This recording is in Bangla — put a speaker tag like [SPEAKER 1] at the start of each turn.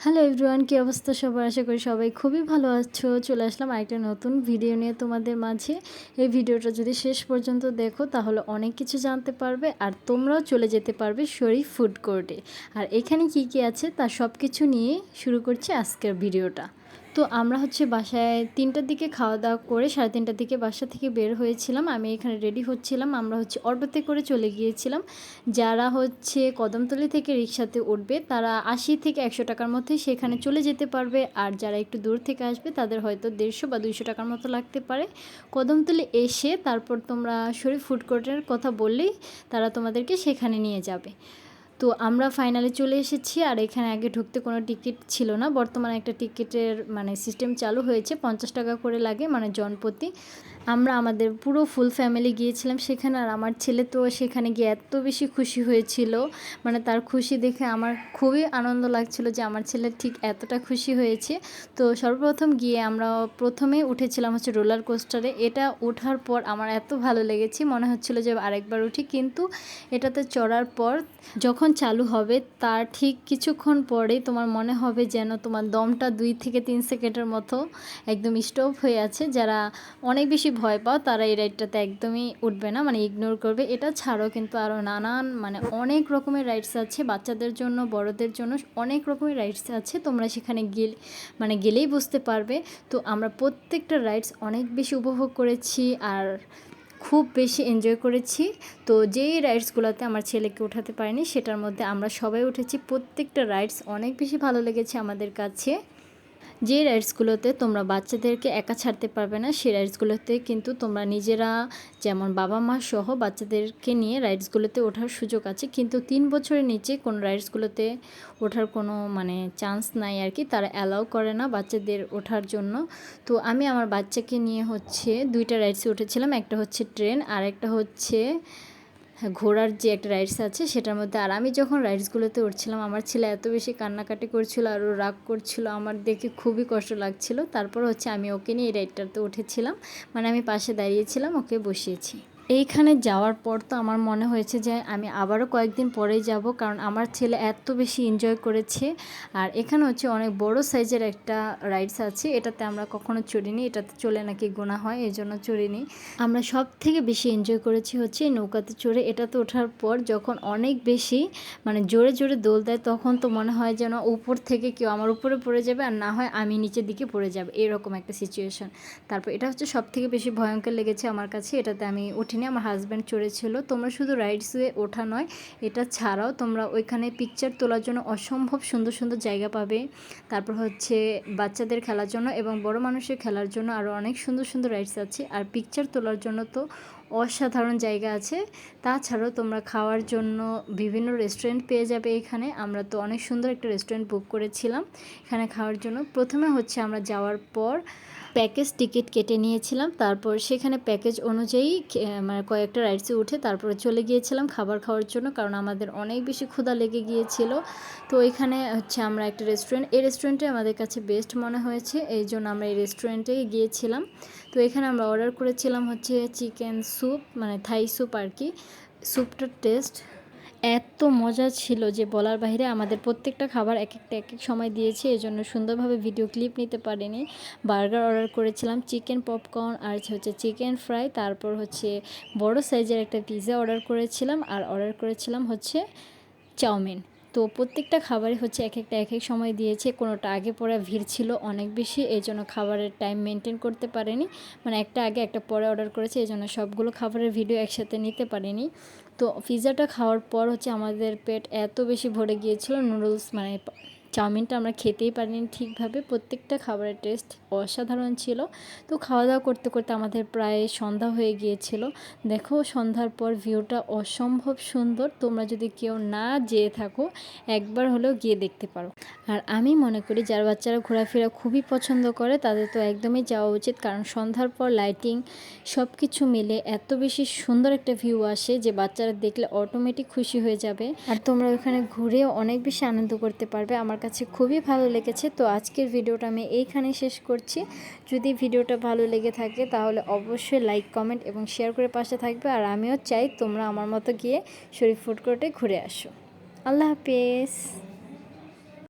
[SPEAKER 1] হ্যালো এভরিওয়ান, কী অবস্থা সবার? আশা করি সবাই খুবই ভালো আছো। চলে আসলাম আরেকটা নতুন ভিডিও নিয়ে তোমাদের মাঝে। এই ভিডিওটা যদি শেষ পর্যন্ত দেখো তাহলে অনেক কিছু জানতে পারবে, আর তোমরাও চলে যেতে পারবে শরীফ ফুড কোর্টে। আর এখানে কি কি আছে তার সব কিছু নিয়ে শুরু করছি আজকের ভিডিওটা। তো আমরা বাসায় 3টার দিকে খাওয়া দাওয়া করে 3:30টার দিকে বাসা থেকে বের হয়েছিলাম। আমি এখানে রেডি হচ্ছিলাম। আমরা অটোতে করে চলে গিয়েছিলাম। যারা কদমতলী থেকে রিক্সাতে উঠবে তারা 80 থেকে 100 টাকার মধ্যে সেখানে চলে যেতে পারবে। আর যারা একটু দূর থেকে আসবে তাদের হয়তো 150 বা 200 টাকার মতো লাগতে পারে। কদমতলী এসে তারপর তোমরা শরীফ ফুড কোর্টের কথা বললেই তারা তোমাদেরকে সেখানে নিয়ে যাবে। তো আমরা ফাইনালি চলে এসেছি। আর এখানে আগে ঢুকতে কোনো টিকিট ছিল না, বর্তমানে একটা টিকিটের সিস্টেম চালু হয়েছে, 50 টাকা করে লাগে জনপ্রতি। আমরা আমাদের পুরো ফুল ফ্যামিলি গিয়েছিলাম সেখানে। আর আমার ছেলে তো সেখানে গিয়ে এত বেশি খুশি হয়েছিল, তার খুশি দেখে আমার খুবই আনন্দ লাগছিল যে আমার ছেলে ঠিক এতটা খুশি হয়েছে। তো সর্বপ্রথম গিয়ে আমরা প্রথমেই উঠেছিলাম রোলার কোস্টারে। এটা ওঠার পর আমার এত ভালো লেগেছে, মনে হচ্ছিল যে আরেকবার উঠি। কিন্তু এটাতে চড়ার পর যখন চালু হবে তার ঠিক কিছুক্ষণ পরেই তোমার মনে হবে যেন তোমার দমটা 2 থেকে 3 সেকেন্ডের মতো একদম স্টপ হয়ে আছে। যারা অনেক বেশি ভয় পাও তারা এই রাইডটাতে একদমই উঠবে না, ইগনোর করবে। এটা ছাড়াও কিন্তু আরও নানান অনেক রকমের রাইডস আছে, বাচ্চাদের জন্য বড়দের জন্য অনেক রকমের রাইডস আছে। তোমরা সেখানে গেলেই বুঝতে পারবে। তো আমরা প্রত্যেকটা রাইডস অনেক বেশি উপভোগ করেছি আর খুব বেশি এনজয় করেছি। তো যেই রাইডসগুলোতে আমার ছেলেকে ওঠাতে পারিনি সেটার মধ্যে আমরা সবাই উঠেছি। প্রত্যেকটা রাইডস অনেক বেশি ভালো লেগেছে আমাদের কাছে। যে রাইডসগুলোতে তোমরা বাচ্চাদেরকে একা ছাড়তে পারবে না, সেই রাইডসগুলোতে কিন্তু তোমরা নিজেরা, যেমন বাবা মা সহ বাচ্চাদেরকে নিয়ে রাইডসগুলোতে ওঠার সুযোগ আছে। কিন্তু 3 বছরের নিচে কোনো রাইডসগুলোতে ওঠার কোনো চান্স নাই আর কি, তারা অ্যালাউ করে না বাচ্চাদের ওঠার জন্য। তো আমি আমার বাচ্চাকে নিয়ে 2টা রাইডসে উঠেছিলাম। একটা ট্রেন আর একটা ঘোড়ার যে একটা রাইডস আছে সেটার মধ্যে। আর আমি যখন রাইডসগুলোতে উঠছিলাম আমার ছেলে এত বেশি কান্নাকাটি করছিল আর ও রাগ করছিল, আমার দেখে খুবই কষ্ট লাগছিল। তারপর আমি ওকে নিয়ে এই রাইডটাতে উঠেছিলাম, আমি পাশে দাঁড়িয়েছিলাম, ওকে বসিয়েছি। এইখানে যাওয়ার পর তো আমার মনে হয়েছে যে আমি আবারও কয়েকদিন পরেই যাব, কারণ আমার ছেলে এত বেশি এনজয় করেছে। আর এখানে অনেক বড় সাইজের একটা রাইডস আছে, এটাতে আমরা কখনো চড়িনি, এটাতে চলে নাকি গোনা হয়, এই জন্য চড়িনি। আমরা সব থেকে বেশি এনজয় করেছি এই নৌকাতে চড়ে। এটাতে ওঠার পর যখন অনেক বেশি জোরে জোরে দোল দেয় তখন তো মনে হয় যেন উপর থেকে কেউ আমার উপরে পড়ে যাবে, আর না হয় আমি নিচের দিকে পড়ে যাবে, এরকম একটা সিচুয়েশন। তারপর এটা সব থেকে বেশি ভয়ঙ্কর লেগেছে আমার কাছে। এটাতে আমি উঠিনি, আমার হাজব্যান্ড চড়েছিল। তোমরা শুধু রাইডসে ওঠা নয়, এটা ছাড়াও তোমরা ওইখানে পিকচার তোলার জন্য অসম্ভব সুন্দর সুন্দর জায়গা পাবে। তারপর বাচ্চাদের খেলার জন্য এবং বড় মানুষের খেলার জন্য আরও অনেক সুন্দর সুন্দর রাইডস আছে। আর পিকচার তোলার জন্য তো অসাধারণ জায়গা আছে। তাছাড়াও তোমরা খাওয়ার জন্য বিভিন্ন রেস্টুরেন্ট পেয়ে যাবে এখানে। আমরা তো অনেক সুন্দর একটা রেস্টুরেন্ট বুক করেছিলাম এখানে খাওয়ার জন্য। প্রথমে আমরা যাওয়ার পর প্যাকেজ টিকিট কেটে নিয়েছিলাম, তারপর সেখানে প্যাকেজ অনুযায়ী কয়েকটা রাইডসে উঠে তারপরে চলে গিয়েছিলাম খাবার খাওয়ার জন্য, কারণ আমাদের অনেক বেশি ক্ষুধা লেগে গিয়েছিল। তো এখানে আমরা একটা এই রেস্টুরেন্টে আমাদের কাছে বেস্ট মনে হয়েছে, এই জন্য আমরা এই রেস্টুরেন্টে গিয়েছিলাম। তো এখানে আমরা অর্ডার করেছিলাম চিকেন স্যুপ, থাই স্যুপ আর কি। স্যুপটার টেস্ট এত মজা ছিল যে বলার বাইরে। আমাদের প্রত্যেকটা খাবার এক এক সময় দিয়েছে, এই জন্য সুন্দরভাবে ভিডিও ক্লিপ নিতে পারিনি। বার্গার অর্ডার করেছিলাম, চিকেন পপকর্ন আর চিকেন ফ্রাই, তারপর বড় সাইজের একটা পিৎজা অর্ডার করেছিলাম, আর অর্ডার করেছিলাম চাউমিন। তো প্রত্যেকটা খাবারই এক এক সময় দিয়েছে, কোনোটা আগে পরে ভিড় ছিল অনেক বেশি, এই জন্য খাবারের টাইম মেনটেন করতে পারেনি। একটা আগে একটা পরে অর্ডার করেছে, এই জন্য সবগুলো খাবারের ভিডিও একসাথে নিতে পারিনি। তো পিৎজাটা খাওয়ার পর আমাদের পেট এত বেশি ভরে গিয়েছিল, নুডলস চাউমিনটা আমরা খেতেই পারিনি ঠিকভাবে। প্রত্যেকটা খাবারের টেস্ট অসাধারণ ছিল। তো খাওয়া দাওয়া করতে করতে আমাদের প্রায় সন্ধ্যা হয়ে গিয়েছিল। দেখো সন্ধ্যার পর ভিউটা অসম্ভব সুন্দর, তোমরা যদি কেউ না যেয়ে থাকো একবার হলেও গিয়ে দেখতে পারো। আর আমি মনে করি যার বাচ্চারা ঘোরাফেরা খুবই পছন্দ করে তাদের তো একদমই যাওয়া উচিত, কারণ সন্ধ্যার পর লাইটিং সব কিছু মিলে এত বেশি সুন্দর একটা ভিউ আসে যে বাচ্চারা দেখলে অটোমেটিক খুশি হয়ে যাবে। আর তোমরা ওখানে ঘুরেও অনেক বেশি আনন্দ করতে পারবে। আমার কাছে খুবই ভালো লেগেছে। তো আজকের ভিডিওটা আমি এইখানে শেষ করছি। যদি ভিডিওটা ভালো লেগে থাকে তাহলে অবশ্যই লাইক, কমেন্ট এবং শেয়ার করে পাশে থাকবে। আর আমিও চাই তোমরা আমার মতো গিয়ে শরীফ ফুড কোর্টে ঘুরে আসো। আল্লাহ হাফেজ।